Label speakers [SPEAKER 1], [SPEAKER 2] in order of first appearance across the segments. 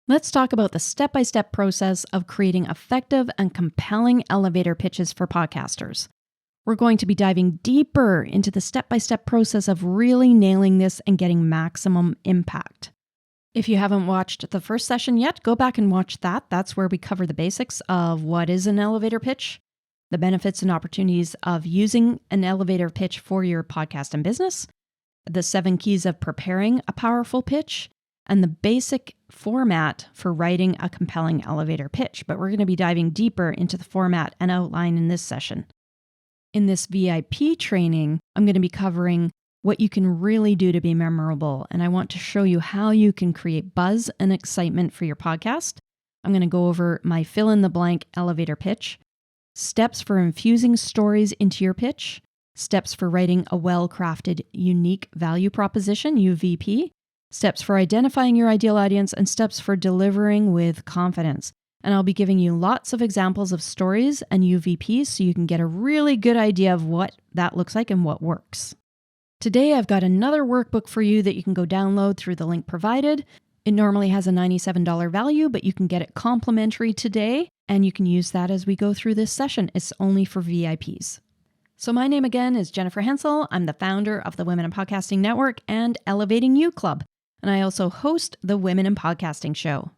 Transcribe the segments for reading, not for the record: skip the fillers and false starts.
[SPEAKER 1] Let's talk about the step-by-step process of creating effective and compelling elevator pitches for podcasters. We're going to be diving deeper into the step-by-step process of really nailing this and getting maximum impact. If you haven't watched the first session yet, go back and watch that. That's where we cover the basics of what is an elevator pitch, the benefits and opportunities of using an elevator pitch for your podcast and business, the 7 keys of preparing a powerful pitch, and the basic format for writing a compelling elevator pitch. But we're going to be diving deeper into the format and outline in this session. In this VIP training, I'm going to be covering what you can really do to be memorable, and I want to show you how you can create buzz and excitement for your podcast. I'm going to go over my fill-in-the-blank elevator pitch, steps for infusing stories into your pitch, steps for writing a well-crafted unique value proposition, UVP, steps for identifying your ideal audience, and steps for delivering with confidence. And I'll be giving you lots of examples of stories and UVPs so you can get a really good idea of what that looks like and what works. Today, I've got another workbook for you that you can go download through the link provided. It normally has a $97 value, but you can get it complimentary today, and you can use that as we go through this session. It's only for VIPs. So my name again is Jennifer Hensel. I'm the founder of the Women in Podcasting Network and Elevating You Club, and I also host the Women in Podcasting Show.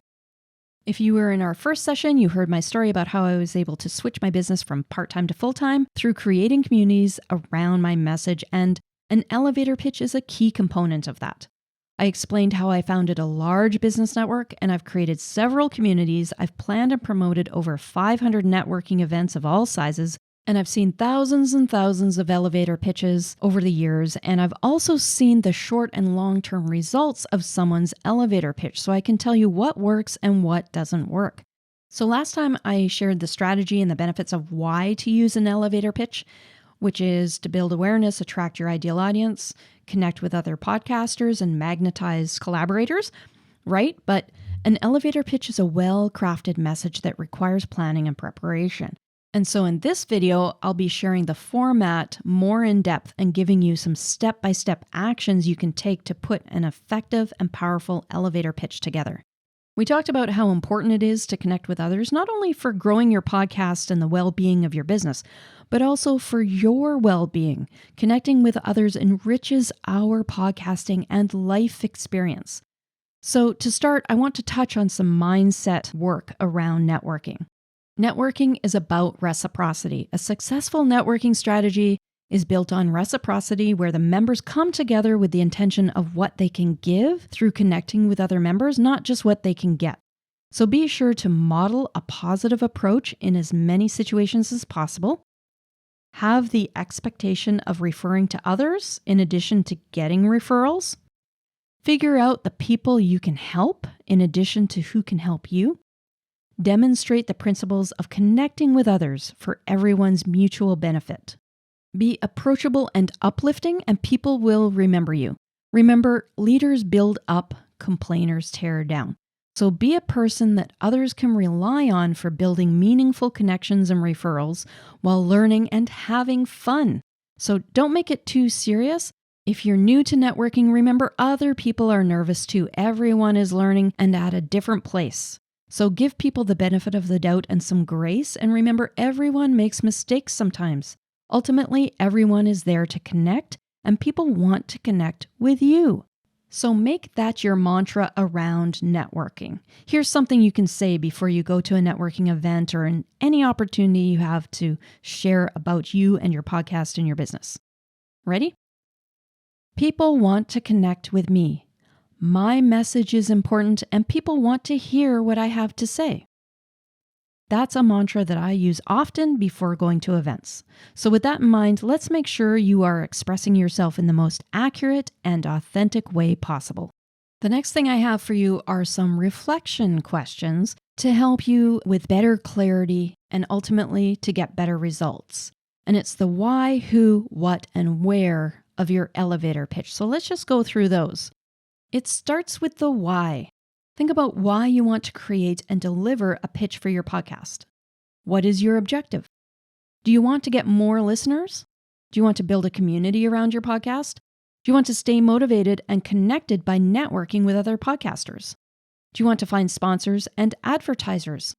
[SPEAKER 1] If you were in our first session, you heard my story about how I was able to switch my business from part-time to full-time through creating communities around my message, and an elevator pitch is a key component of that. I explained how I founded a large business network, and I've created several communities. I've planned and promoted over 500 networking events of all sizes, and I've seen thousands and thousands of elevator pitches over the years, and I've also seen the short and long-term results of someone's elevator pitch, so I can tell you what works and what doesn't work. So last time I shared the strategy and the benefits of why to use an elevator pitch, which is to build awareness, attract your ideal audience, connect with other podcasters, and magnetize collaborators, right? But an elevator pitch is a well-crafted message that requires planning and preparation. And so in this video, I'll be sharing the format more in depth and giving you some step-by-step actions you can take to put an effective and powerful elevator pitch together. We talked about how important it is to connect with others, not only for growing your podcast and the well-being of your business, but also for your well-being. Connecting with others enriches our podcasting and life experience. So to start, I want to touch on some mindset work around networking. Networking is about reciprocity. A successful networking strategy is built on reciprocity, where the members come together with the intention of what they can give through connecting with other members, not just what they can get. So be sure to model a positive approach in as many situations as possible. Have the expectation of referring to others in addition to getting referrals. Figure out the people you can help in addition to who can help you. Demonstrate the principles of connecting with others for everyone's mutual benefit. Be approachable and uplifting, and people will remember you. Remember, leaders build up, complainers tear down. So be a person that others can rely on for building meaningful connections and referrals while learning and having fun. So don't make it too serious. If you're new to networking, remember other people are nervous too. Everyone is learning and at a different place. So give people the benefit of the doubt and some grace, and remember everyone makes mistakes sometimes. Ultimately, everyone is there to connect, and people want to connect with you. So make that your mantra around networking. Here's something you can say before you go to a networking event or in any opportunity you have to share about you and your podcast and your business. Ready? People want to connect with me. My message is important, and people want to hear what I have to say. That's a mantra that I use often before going to events. So with that in mind, let's make sure you are expressing yourself in the most accurate and authentic way possible. The next thing I have for you are some reflection questions to help you with better clarity and ultimately to get better results. And it's the why, who, what, and where of your elevator pitch. So let's just go through those. It starts with the why. Think about why you want to create and deliver a pitch for your podcast. What is your objective? Do you want to get more listeners? Do you want to build a community around your podcast? Do you want to stay motivated and connected by networking with other podcasters? Do you want to find sponsors and advertisers?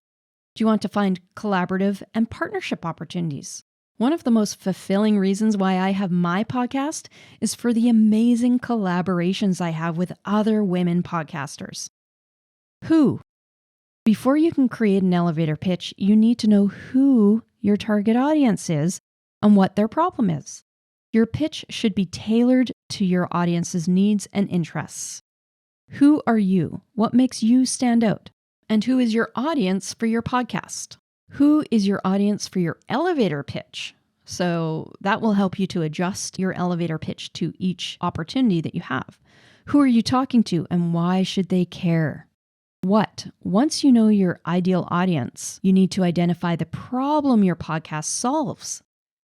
[SPEAKER 1] Do you want to find collaborative and partnership opportunities? One of the most fulfilling reasons why I have my podcast is for the amazing collaborations I have with other women podcasters. Who? Before you can create an elevator pitch, you need to know who your target audience is and what their problem is. Your pitch should be tailored to your audience's needs and interests. Who are you? What makes you stand out? And who is your audience for your podcast? Who is your audience for your elevator pitch? So that will help you to adjust your elevator pitch to each opportunity that you have. Who are you talking to and why should they care? What? Once you know your ideal audience, you need to identify the problem your podcast solves.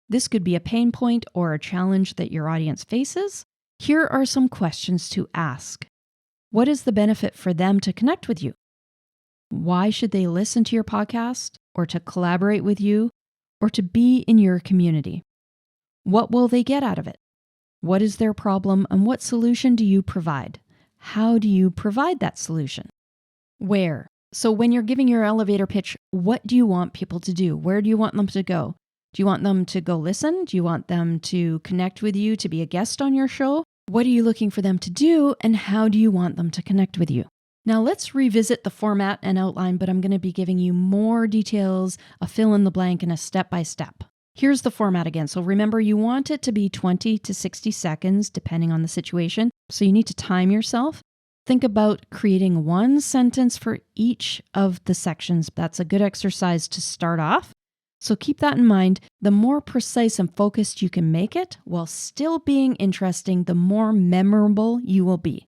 [SPEAKER 1] This could be a pain point or a challenge that your audience faces. Here are some questions to ask. What is the benefit for them to connect with you? Why should they listen to your podcast or to collaborate with you or to be in your community? What will they get out of it? What is their problem and what solution do you provide? How do you provide that solution? Where? So when you're giving your elevator pitch, what do you want people to do? Where do you want them to go? Do you want them to go listen? Do you want them to connect with you, to be a guest on your show? What are you looking for them to do and how do you want them to connect with you? Now let's revisit the format and outline, but I'm going to be giving you more details, a fill in the blank, and a step-by-step. Here's the format again. So remember, you want it to be 20 to 60 seconds, depending on the situation. So you need to time yourself. Think about creating one sentence for each of the sections. That's a good exercise to start off. So keep that in mind. The more precise and focused you can make it, while still being interesting, the more memorable you will be.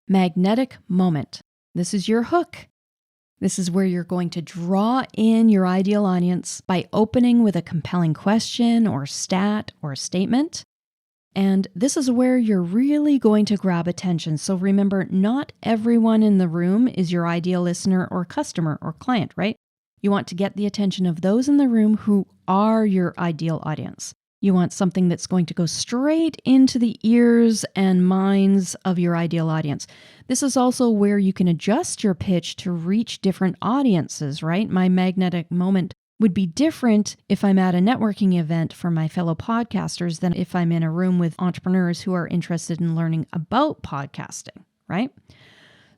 [SPEAKER 1] Magnetic moment. This is your hook. This is where you're going to draw in your ideal audience by opening with a compelling question or stat or statement. And this is where you're really going to grab attention. So remember, not everyone in the room is your ideal listener or customer or client, right? You want to get the attention of those in the room who are your ideal audience. You want something that's going to go straight into the ears and minds of your ideal audience. This is also where you can adjust your pitch to reach different audiences, right? My magnetic moment would be different if I'm at a networking event for my fellow podcasters than if I'm in a room with entrepreneurs who are interested in learning about podcasting, right?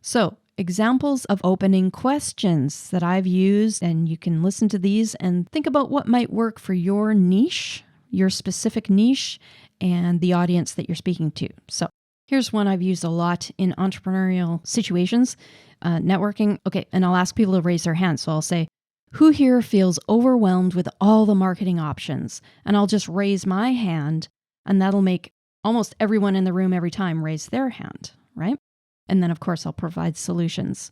[SPEAKER 1] So, examples of opening questions that I've used, and you can listen to these and think about what might work for your niche, your specific niche, and the audience that you're speaking to. So here's one I've used a lot in entrepreneurial situations, networking. Okay, and I'll ask people to raise their hands. So I'll say, who here feels overwhelmed with all the marketing options? And I'll just raise my hand, and that'll make almost everyone in the room every time raise their hand, right? And then, of course, I'll provide solutions.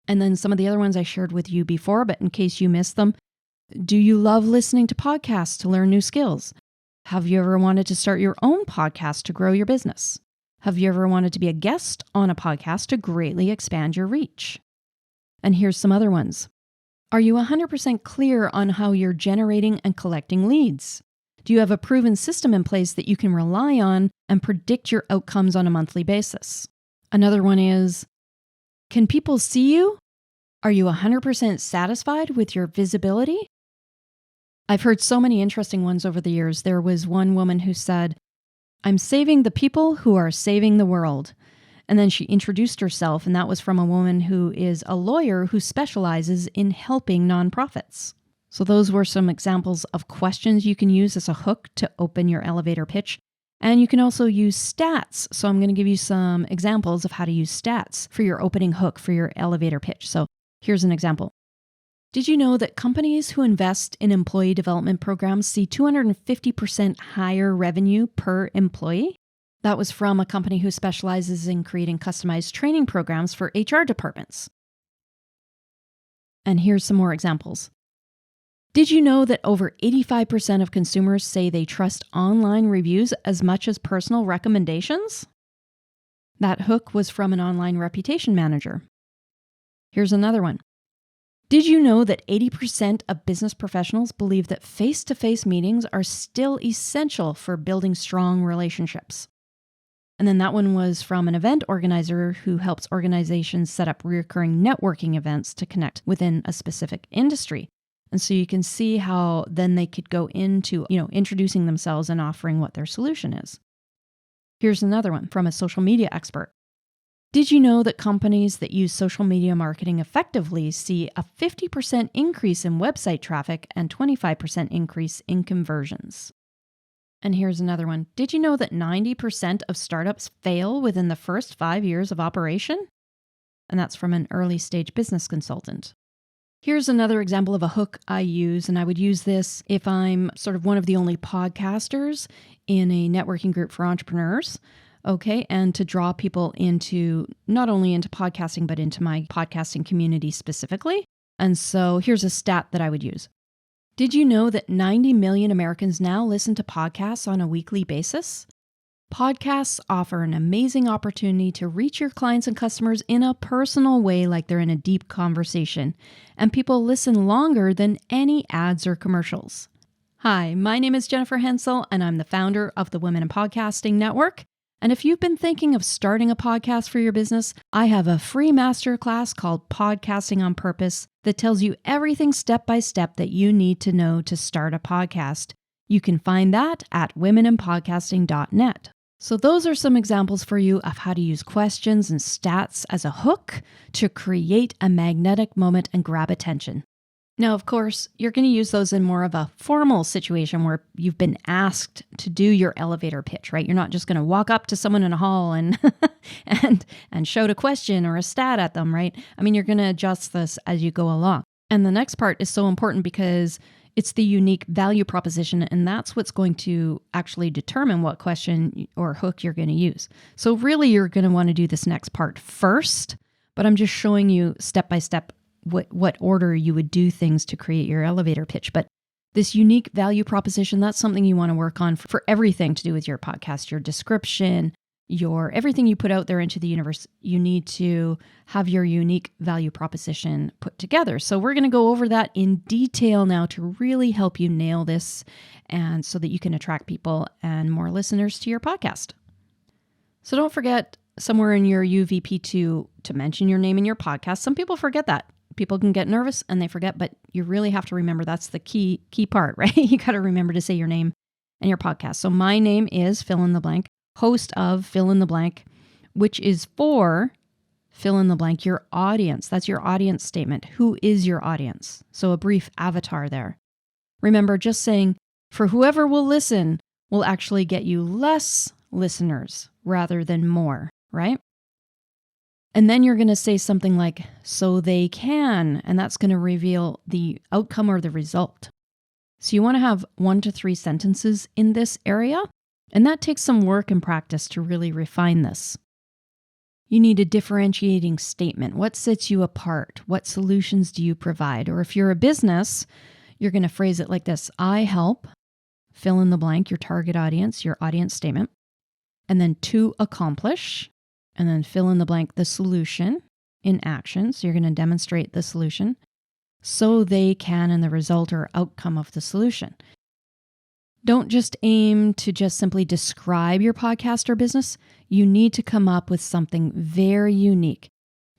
[SPEAKER 1] And then some of the other ones I shared with you before, but in case you missed them, do you love listening to podcasts to learn new skills? Have you ever wanted to start your own podcast to grow your business? Have you ever wanted to be a guest on a podcast to greatly expand your reach? And here's some other ones. Are you 100% clear on how you're generating and collecting leads? Do you have a proven system in place that you can rely on and predict your outcomes on a monthly basis? Another one is, can people see you? Are you 100% satisfied with your visibility? I've heard so many interesting ones over the years. There was one woman who said, I'm saving the people who are saving the world. And then she introduced herself, and that was from a woman who is a lawyer who specializes in helping nonprofits. So those were some examples of questions you can use as a hook to open your elevator pitch. And you can also use stats. So I'm going to give you some examples of how to use stats for your opening hook for your elevator pitch. So here's an example. Did you know that companies who invest in employee development programs see 250% higher revenue per employee? That was from a company who specializes in creating customized training programs for HR departments. And here's some more examples. Did you know that over 85% of consumers say they trust online reviews as much as personal recommendations? That hook was from an online reputation manager. Here's another one. Did you know that 80% of business professionals believe that face-to-face meetings are still essential for building strong relationships? And then that one was from an event organizer who helps organizations set up recurring networking events to connect within a specific industry. And so you can see how then they could go into, introducing themselves and offering what their solution is. Here's another one from a social media expert. Did you know that companies that use social media marketing effectively see a 50% increase in website traffic and 25% increase in conversions? And here's another one. Did you know that 90% of startups fail within the first 5 years of operation? And that's from an early stage business consultant. Here's another example of a hook I use, and I would use this if I'm sort of one of the only podcasters in a networking group for entrepreneurs. Okay, and to draw people into not only into podcasting, but into my podcasting community specifically. And so here's a stat that I would use. Did you know that 90 million Americans now listen to podcasts on a weekly basis? Podcasts offer an amazing opportunity to reach your clients and customers in a personal way, like they're in a deep conversation, and people listen longer than any ads or commercials. Hi, my name is Jennifer Hensel, and I'm the founder of the Women in Podcasting Network. And if you've been thinking of starting a podcast for your business, I have a free masterclass called Podcasting on Purpose that tells you everything step by step that you need to know to start a podcast. You can find that at womeninpodcasting.net. So those are some examples for you of how to use questions and stats as a hook to create a magnetic moment and grab attention. Now, of course, you're going to use those in more of a formal situation where you've been asked to do your elevator pitch, right? You're not just going to walk up to someone in a hall and and shout a question or a stat at them, right? I mean, you're going to adjust this as you go along. And the next part is so important because it's the unique value proposition, and that's what's going to actually determine what question or hook you're going to use. So really, you're going to want to do this next part first, but I'm just showing you step by step what order you would do things to create your elevator pitch. But this unique value proposition, that's something you want to work on for everything to do with your podcast, your description, your everything you put out there into the universe. You need to have your unique value proposition put together. So we're going to go over that in detail now to really help you nail this and so that you can attract people and more listeners to your podcast. So don't forget somewhere in your UVP to mention your name in your podcast. Some people forget that. People can get nervous and they forget, but you really have to remember that's the key part, right? You got to remember to say your name and your podcast. So my name is fill in the blank, host of fill in the blank, which is for fill in the blank, your audience. That's your audience statement. Who is your audience? So a brief avatar there. Remember, just saying for whoever will listen will actually get you less listeners rather than more, right? And then you're going to say something like, so they can, and that's going to reveal the outcome or the result. So you want to have 1 to 3 sentences in this area, and that takes some work and practice to really refine this. You need a differentiating statement. What sets you apart? What solutions do you provide? Or if you're a business, you're going to phrase it like this. I help, fill in the blank, your target audience, your audience statement, and then to accomplish, and then fill in the blank, the solution in action. So you're going to demonstrate the solution so they can and the result or outcome of the solution. Don't just aim to just simply describe your podcast or business. You need to come up with something very unique.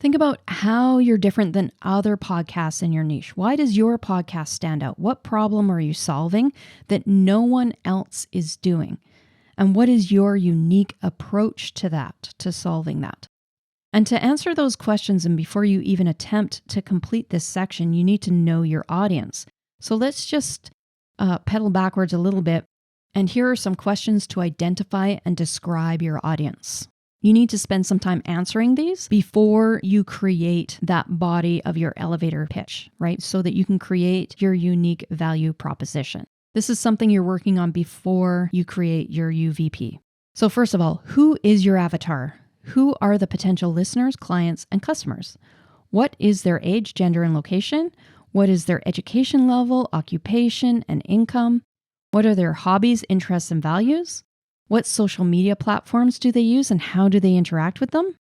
[SPEAKER 1] Think about how you're different than other podcasts in your niche. Why does your podcast stand out? What problem are you solving that no one else is doing? And what is your unique approach to that, to solving that? And to answer those questions, and before you even attempt to complete this section, you need to know your audience. So let's just pedal backwards a little bit. And here are some questions to identify and describe your audience. You need to spend some time answering these before you create that body of your elevator pitch, right? So that you can create your unique value proposition. This is something you're working on before you create your UVP. So first of all, who is your avatar? Who are the potential listeners, clients, and customers? What is their age, gender, and location? What is their education level, occupation, and income? What are their hobbies, interests, and values? What social media platforms do they use and how do they interact with them?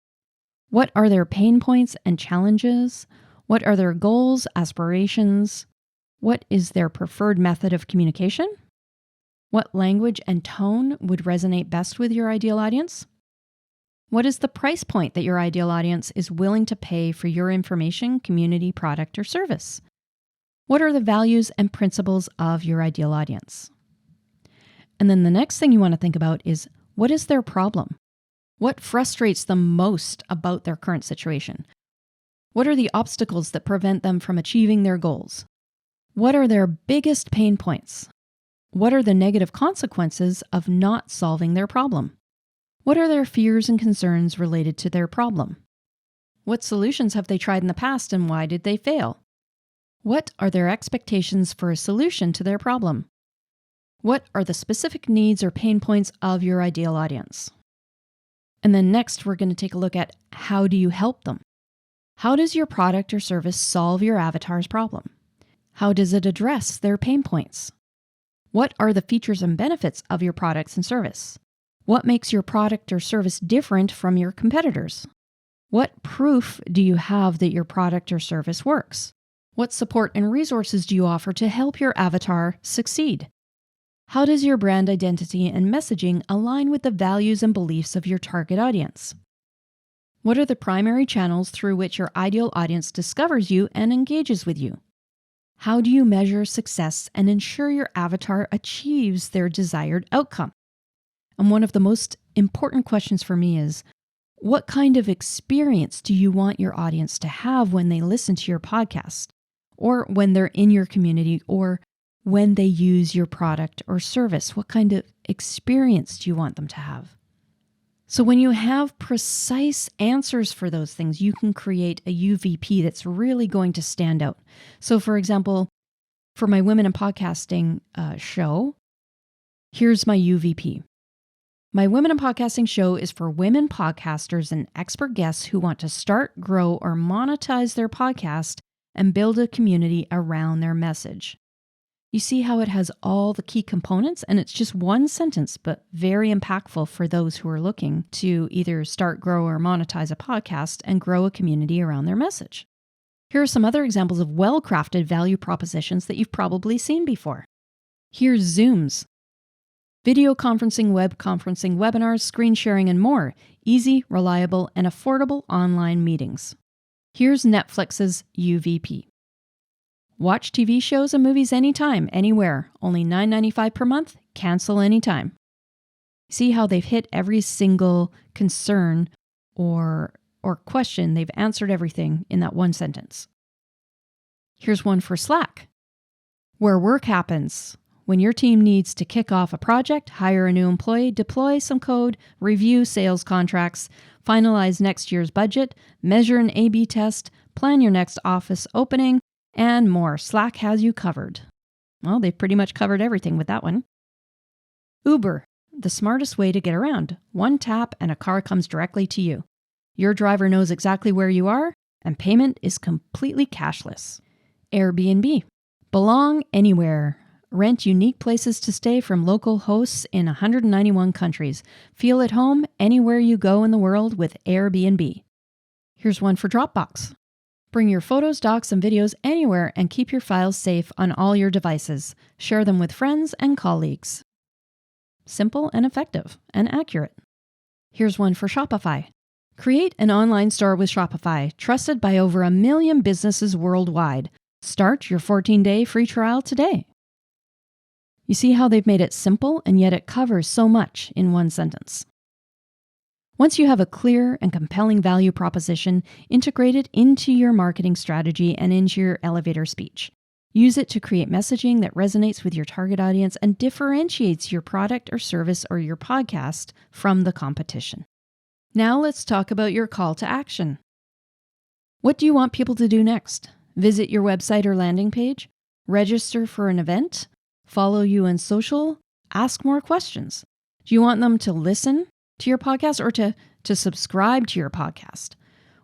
[SPEAKER 1] What are their pain points and challenges? What are their goals, aspirations? What is their preferred method of communication? What language and tone would resonate best with your ideal audience? What is the price point that your ideal audience is willing to pay for your information, community, product, or service? What are the values and principles of your ideal audience? And then the next thing you want to think about is, what is their problem? What frustrates them most about their current situation? What are the obstacles that prevent them from achieving their goals? What are their biggest pain points? What are the negative consequences of not solving their problem? What are their fears and concerns related to their problem? What solutions have they tried in the past and why did they fail? What are their expectations for a solution to their problem? What are the specific needs or pain points of your ideal audience? And then next, we're going to take a look at, how do you help them? How does your product or service solve your avatar's problem? How does it address their pain points? What are the features and benefits of your products and service? What makes your product or service different from your competitors? What proof do you have that your product or service works? What support and resources do you offer to help your avatar succeed? How does your brand identity and messaging align with the values and beliefs of your target audience? What are the primary channels through which your ideal audience discovers you and engages with you? How do you measure success and ensure your avatar achieves their desired outcome? And one of the most important questions for me is, what kind of experience do you want your audience to have when they listen to your podcast, or when they're in your community, or when they use your product or service? What kind of experience do you want them to have? So when you have precise answers for those things, you can create a UVP that's really going to stand out. So for example, for my Women in Podcasting show, here's my UVP. My Women in Podcasting show is for women podcasters and expert guests who want to start, grow, or monetize their podcast and build a community around their message. You see how it has all the key components, and it's just one sentence, but very impactful for those who are looking to either start, grow, or monetize a podcast and grow a community around their message. Here are some other examples of well-crafted value propositions that you've probably seen before. Here's Zooms. Video conferencing, web conferencing, webinars, screen sharing, and more. Easy, reliable, and affordable online meetings. Here's Netflix's UVP. Watch TV shows and movies anytime, anywhere. Only $9.95 per month. Cancel anytime. See how they've hit every single concern or question. They've answered everything in that one sentence. Here's one for Slack. Where work happens. When your team needs to kick off a project, hire a new employee, deploy some code, review sales contracts, finalize next year's budget, measure an A/B test, plan your next office opening, and more. Slack has you covered. Well, they've pretty much covered everything with that one. Uber, the smartest way to get around. One tap and a car comes directly to you. Your driver knows exactly where you are, and payment is completely cashless. Airbnb, belong anywhere. Rent unique places to stay from local hosts in 191 countries. Feel at home anywhere you go in the world with Airbnb. Here's one for Dropbox. Bring your photos, docs, and videos anywhere and keep your files safe on all your devices. Share them with friends and colleagues. Simple and effective and accurate. Here's one for Shopify. Create an online store with Shopify, trusted by over 1 million businesses worldwide. Start your 14-day free trial today. You see how they've made it simple, and yet it covers so much in one sentence. Once you have a clear and compelling value proposition, integrate it into your marketing strategy and into your elevator speech. Use it to create messaging that resonates with your target audience and differentiates your product or service or your podcast from the competition. Now let's talk about your call to action. What do you want people to do next? Visit your website or landing page? Register for an event? Follow you on social? Ask more questions. Do you want them to listen to your podcast or to subscribe to your podcast?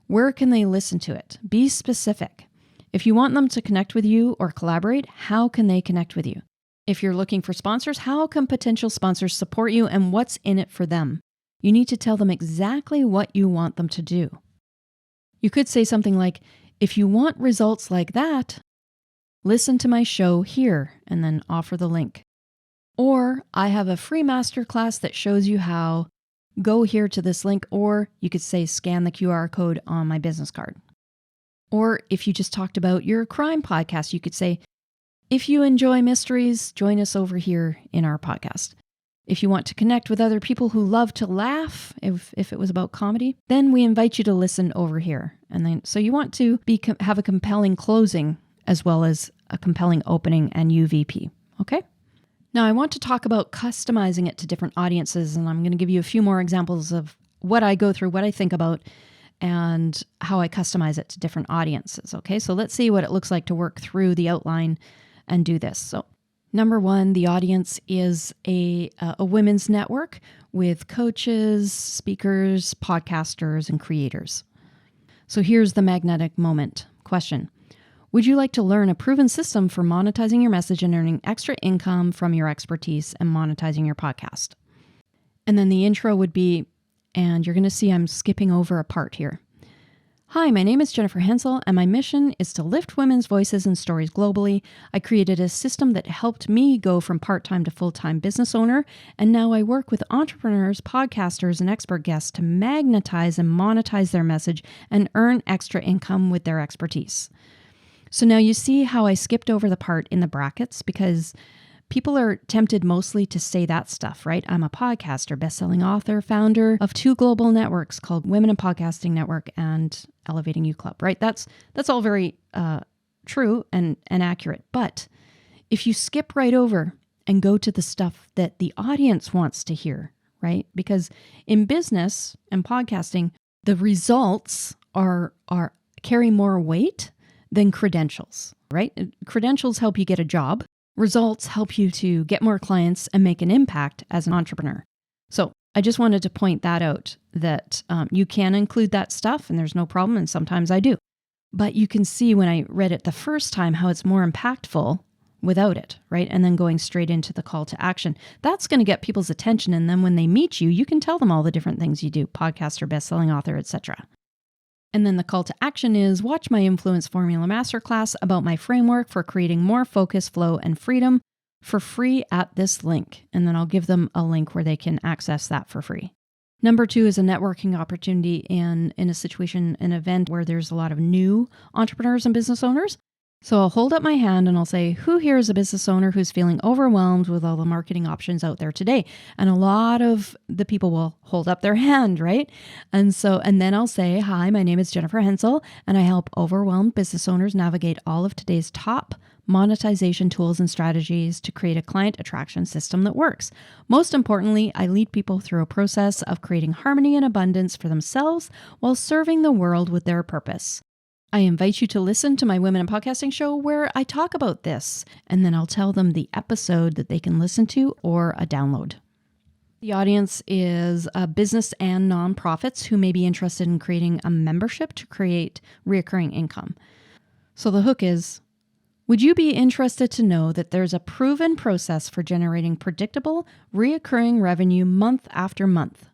[SPEAKER 1] Where can they listen to it? Be specific. If you want them to connect with you or collaborate, how can they connect with you? If you're looking for sponsors, how can potential sponsors support you and what's in it for them? You need to tell them exactly what you want them to do. You could say something like, if you want results like that, listen to my show here, and then offer the link. Or I have a free masterclass that shows you how go here to this link, or you could say scan the QR code on my business card. Or if you just talked about your crime podcast, you could say, if you enjoy mysteries, join us over here in our podcast. If you want to connect with other people who love to laugh, if it was about comedy, then we invite you to listen over here. And then, so you want to have a compelling closing as well as a compelling opening and UVP. Okay? Now I want to talk about customizing it to different audiences, and I'm going to give you a few more examples of what I go through, what I think about, and how I customize it to different audiences. Okay? So let's see what it looks like to work through the outline and do this. So number one, the audience is a women's network with coaches, speakers, podcasters, and creators. So here's the magnetic moment question. Would you like to learn a proven system for monetizing your message and earning extra income from your expertise and monetizing your podcast? And then the intro would be, and you're going to see I'm skipping over a part here. Hi, my name is Jennifer Hensel, and my mission is to lift women's voices and stories globally. I created a system that helped me go from part-time to full-time business owner, and now I work with entrepreneurs, podcasters, and expert guests to magnetize and monetize their message and earn extra income with their expertise. So now you see how I skipped over the part in the brackets because people are tempted mostly to say that stuff, right? I'm a podcaster, best-selling author, founder of 2 global networks called Women in Podcasting Network and Elevating You Club, right? That's all very true and accurate. But if you skip right over and go to the stuff that the audience wants to hear, right? Because in business and podcasting, the results are carry more weight than credentials, right? Credentials help you get a job. Results help you to get more clients and make an impact as an entrepreneur. So I just wanted to point that out, that you can include that stuff and there's no problem, and sometimes I do. But you can see when I read it the first time how it's more impactful without it, right? And then going straight into the call to action. That's going to get people's attention, and then when they meet you, you can tell them all the different things you do, podcaster, best-selling author, etc. And then the call to action is watch my Influence Formula Masterclass about my framework for creating more focus, flow, and freedom for free at this link. And then I'll give them a link where they can access that for free. Number 2 is a networking opportunity in a situation, an event where there's a lot of new entrepreneurs and business owners. So I'll hold up my hand and I'll say, who here is a business owner who's feeling overwhelmed with all the marketing options out there today? And a lot of the people will hold up their hand, right? And then I'll say, hi, my name is Jennifer Hensel, and I help overwhelmed business owners navigate all of today's top monetization tools and strategies to create a client attraction system that works. Most importantly, I lead people through a process of creating harmony and abundance for themselves while serving the world with their purpose. I invite you to listen to my Women in Podcasting show where I talk about this, and then I'll tell them the episode that they can listen to or a download. The audience is business and nonprofits who may be interested in creating a membership to create recurring income. So the hook is, would you be interested to know that there's a proven process for generating predictable, recurring revenue month after month?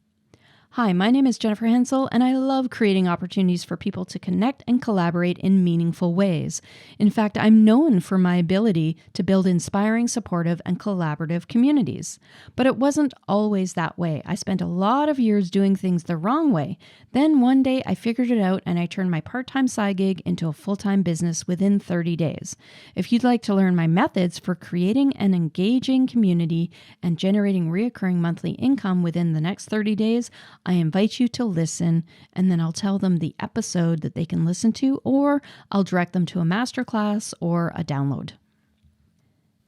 [SPEAKER 1] Hi, my name is Jennifer Hensel, and I love creating opportunities for people to connect and collaborate in meaningful ways. In fact, I'm known for my ability to build inspiring, supportive, and collaborative communities. But it wasn't always that way. I spent a lot of years doing things the wrong way. Then one day I figured it out, and I turned my part-time side gig into a full-time business within 30 days. If you'd like to learn my methods for creating an engaging community and generating recurring monthly income within the next 30 days, I invite you to listen, and then I'll tell them the episode that they can listen to, or I'll direct them to a masterclass or a download.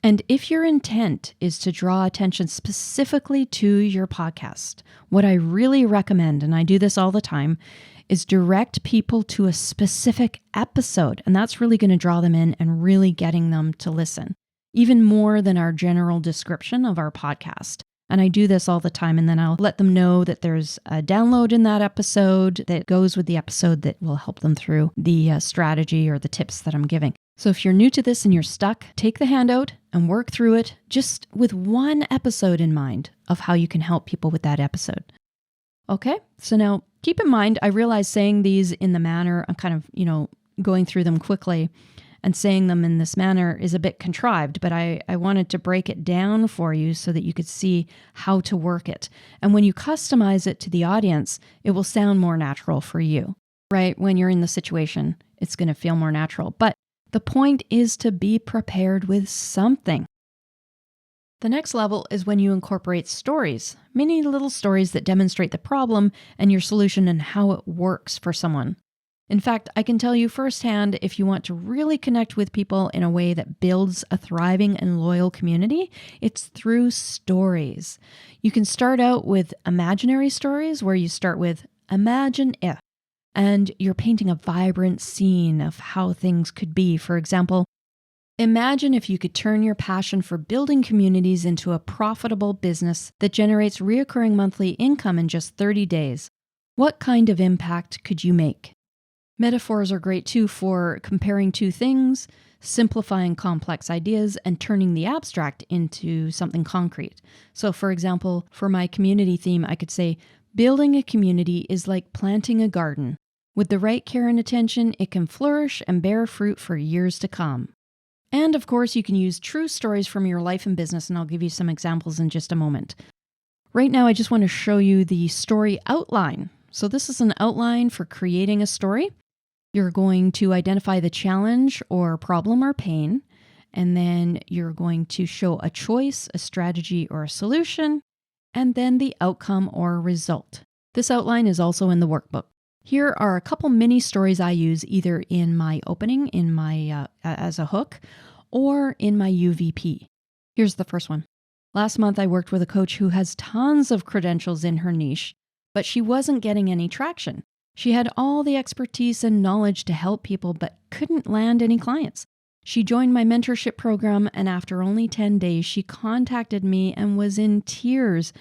[SPEAKER 1] And if your intent is to draw attention specifically to your podcast, what I really recommend, and I do this all the time, is direct people to a specific episode. And that's really going to draw them in and really getting them to listen, even more than our general description of our podcast. And I do this all the time, and then I'll let them know that there's a download in that episode that goes with the episode that will help them through the strategy or the tips that I'm giving. So if you're new to this and you're stuck, take the handout and work through it just with one episode in mind of how you can help people with that episode. Okay, so now keep in mind, I realize saying these in the manner, I'm kind of, going through them quickly and saying them in this manner is a bit contrived, but I wanted to break it down for you so that you could see how to work it. And when you customize it to the audience, it will sound more natural for you, right? When you're in the situation, it's going to feel more natural. But the point is to be prepared with something. The next level is when you incorporate stories, many little stories that demonstrate the problem and your solution and how it works for someone. In fact, I can tell you firsthand, if you want to really connect with people in a way that builds a thriving and loyal community, it's through stories. You can start out with imaginary stories where you start with imagine if, and you're painting a vibrant scene of how things could be. For example, imagine if you could turn your passion for building communities into a profitable business that generates recurring monthly income in just 30 days. What kind of impact could you make? Metaphors are great too for comparing two things, simplifying complex ideas, and turning the abstract into something concrete. So for example, for my community theme, I could say, building a community is like planting a garden. With the right care and attention, it can flourish and bear fruit for years to come. And of course, you can use true stories from your life and business, and I'll give you some examples in just a moment. Right now, I just want to show you the story outline. So this is an outline for creating a story. You're going to identify the challenge or problem or pain, and then you're going to show a choice, a strategy, or a solution, and then the outcome or result. This outline is also in the workbook. Here are a couple mini stories I use either in my opening, in my as a hook, or in my UVP. Here's the first one. Last month, I worked with a coach who has tons of credentials in her niche, but she wasn't getting any traction. She had all the expertise and knowledge to help people, but couldn't land any clients. She joined my mentorship program, and after only 10 days, she contacted me and was in tears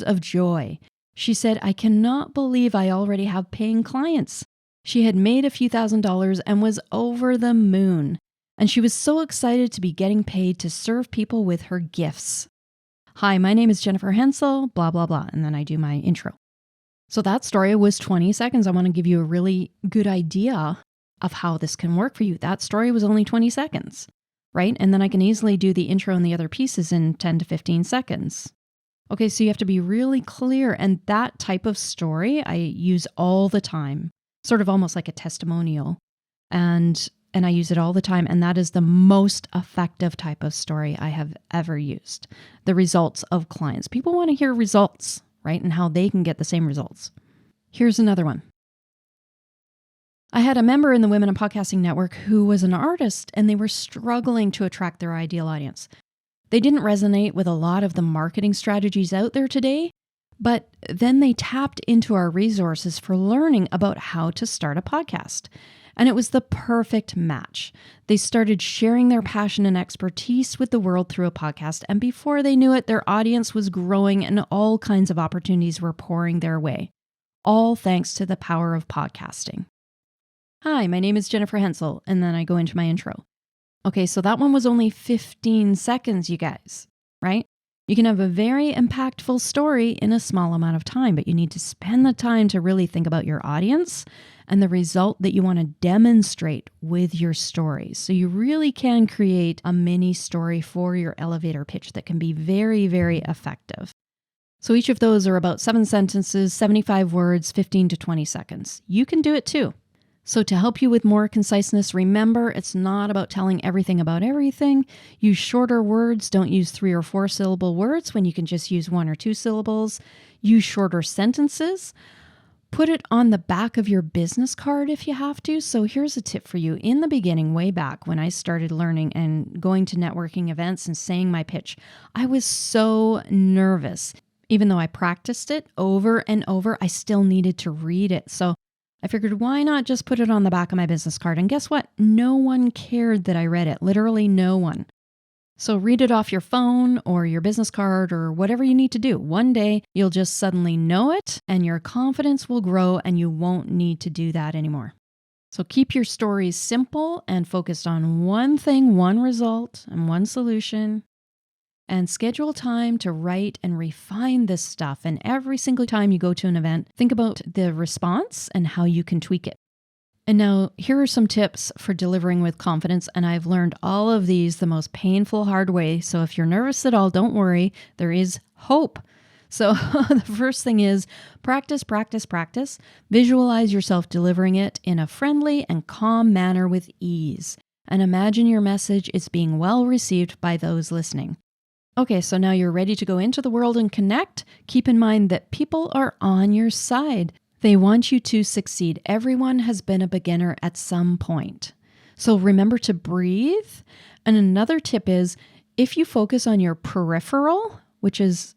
[SPEAKER 1] of joy. She said, I cannot believe I already have paying clients. She had made a few $1,000s and was over the moon. And she was so excited to be getting paid to serve people with her gifts. Hi, my name is Jennifer Hensel, blah, blah, blah. And then I do my intro. So that story was 20 seconds. I want to give you a really good idea of how this can work for you. That story was only 20 seconds, right? And then I can easily do the intro and the other pieces in 10 to 15 seconds. Okay, so you have to be really clear. And that type of story I use all the time, sort of almost like a testimonial. And I use it all the time. And that is the most effective type of story I have ever used. The results of clients. People want to hear results, right? And how they can get the same results. Here's another one. I had a member in the Women in Podcasting Network who was an artist, and they were struggling to attract their ideal audience. They didn't resonate with a lot of the marketing strategies out there today, but then they tapped into our resources for learning about how to start a podcast. And it was the perfect match. They started sharing their passion and expertise with the world through a podcast, and before they knew it, their audience was growing and all kinds of opportunities were pouring their way, all thanks to the power of podcasting. Hi, my name is Jennifer Hensel, and then I go into my intro. Okay, so that one was only 15 seconds, you guys, right? You can have a very impactful story in a small amount of time, but you need to spend the time to really think about your audience and the result that you want to demonstrate with your story. So you really can create a mini story for your elevator pitch that can be very, very effective. So each of those are about 7 sentences, 75 words, 15 to 20 seconds. You can do it too. So to help you with more conciseness, remember, it's not about telling everything about everything. Use shorter words. Don't use 3 or 4 syllable words when you can just use 1 or 2 syllables. Use shorter sentences. Put it on the back of your business card if you have to. So here's a tip for you. In the beginning, way back when I started learning and going to networking events and saying my pitch, I was so nervous. Even though I practiced it over and over, I still needed to read it. So I figured, why not just put it on the back of my business card? And guess what? No one cared that I read it. Literally no one. So read it off your phone or your business card or whatever you need to do. One day, you'll just suddenly know it and your confidence will grow and you won't need to do that anymore. So keep your stories simple and focused on one thing, one result, and one solution. And schedule time to write and refine this stuff. And every single time you go to an event, think about the response and how you can tweak it. And now here are some tips for delivering with confidence. And I've learned all of these the most painful, hard way. So if you're nervous at all, don't worry. There is hope. So the first thing is practice, practice, practice. Visualize yourself delivering it in a friendly and calm manner with ease. And imagine your message is being well received by those listening. Okay, so now you're ready to go into the world and connect. Keep in mind that people are on your side. They want you to succeed. Everyone has been a beginner at some point. So remember to breathe. And another tip is if you focus on your peripheral, which is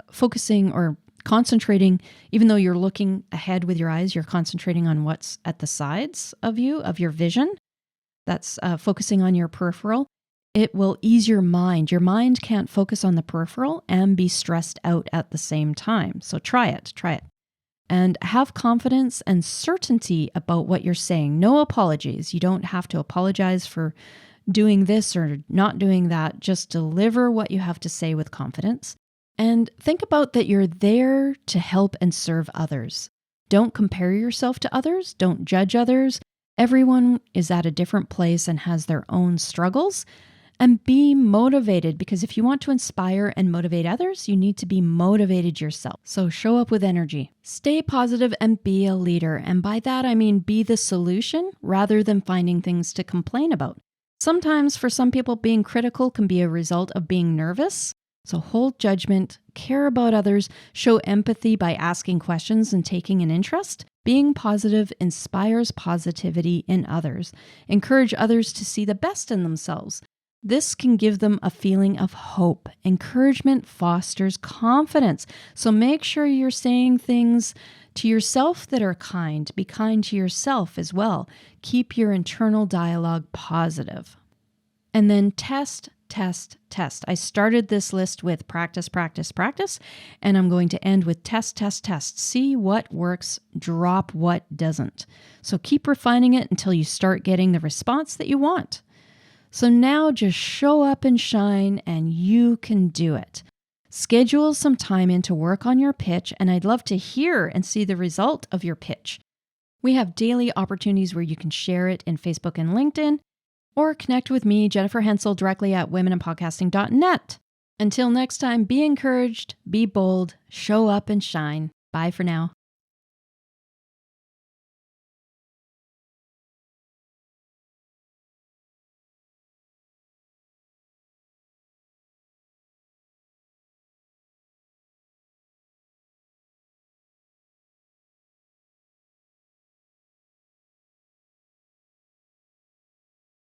[SPEAKER 1] focusing or concentrating, even though you're looking ahead with your eyes, you're concentrating on what's at the sides of you, of your vision. That's focusing on your peripheral. It will ease your mind. Your mind can't focus on the peripheral and be stressed out at the same time. So try it. And have confidence and certainty about what you're saying. No apologies. You don't have to apologize for doing this or not doing that. Just deliver what you have to say with confidence. And think about that you're there to help and serve others. Don't compare yourself to others. Don't judge others. Everyone is at a different place and has their own struggles. And be motivated, because if you want to inspire and motivate others, you need to be motivated yourself. So show up with energy. Stay positive and be a leader. And by that, I mean be the solution rather than finding things to complain about. Sometimes for some people, being critical can be a result of being nervous. So hold judgment, care about others, show empathy by asking questions and taking an interest. Being positive inspires positivity in others. Encourage others to see the best in themselves. This can give them a feeling of hope. Encouragement fosters confidence. So make sure you're saying things to yourself that are kind. Be kind to yourself as well. Keep your internal dialogue positive. And then test. I started this list with practice, practice, practice, and I'm going to end with test. See what works, drop what doesn't. So keep refining it until you start getting the response that you want. So now just show up and shine, and you can do it. Schedule some time in to work on your pitch, and I'd love to hear and see the result of your pitch. We have daily opportunities where you can share it in Facebook and LinkedIn, or connect with me, Jennifer Hensel, directly at womeninpodcasting.net. Until next time, be encouraged, be bold, show up and shine. Bye for now.